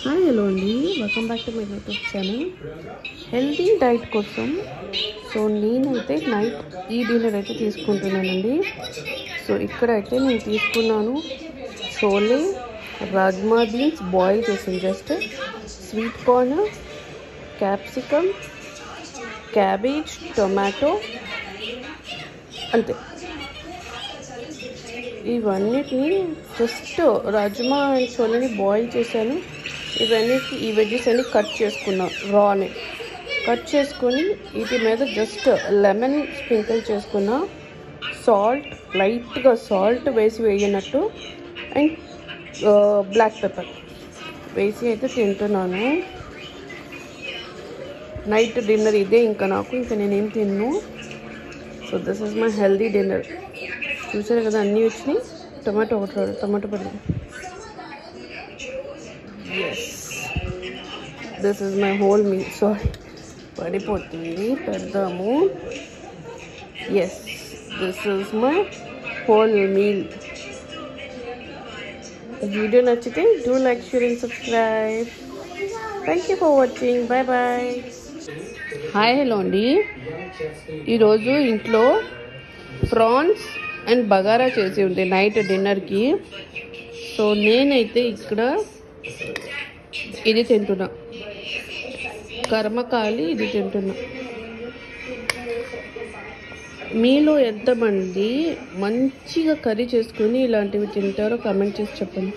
Hi hello అండి, welcome back to my YouTube channel. Healthy diet కోసం so నేనైతే night ఈ డిన్నర్ అయితే తీసుకుంటున్నానండి. సో ఇక్కడైతే నేను తీసుకున్నాను చోలే రాజ్మా బీన్స్ బాయిల్ చేసాను, just sweet corn, capsicum, cabbage, tomato, అంతే. ఇవన్నిటిని జస్ట్ రాజ్మా అండ్ చోలేని బాయిల్ చేశాను. ఇవన్నిటికి ఈ వెజ్జెస్ అన్ని కట్ చేసుకున్నాను, రానే కట్ చేసుకొని వీటి మీద జస్ట్ లెమన్ స్ప్రింకిల్ చేసుకున్నా, సాల్ట్ లైట్గా సాల్ట్ వేసి వేయనట్టు అండ్ బ్లాక్ పెప్పర్ వేసి అయితే తింటున్నాను. నైట్ డిన్నర్ ఇదే ఇంకా నాకు, ఇంకా నేనేం తిన్ను. So this is my healthy dinner. చూసారు కదా అన్నీ వచ్చినాయి. టొమాటో ఒకటి, టొమాటో పడింది. Yes, this is my whole meal. Sorry పడిపోతుంది, పెడదాము. Yes, this is my whole meal. Video నచ్చితే do like, share and subscribe. Thank you for watching. Bye bye. Hi hello అండి. ఈరోజు ఇంట్లో ప్రాన్స్ అండ్ బగారా చేసి ఉంది నైట్ డిన్నర్కి. సో నేనైతే ఇక్కడ ఇది తింటున్నా, కర్మకాలి ఇది తింటున్నా. మీలో ఎంతమంది మంచిగా కర్రీ చేసుకొని ఇలాంటివి తింటారో కామెంట్ చేసి చెప్పండి.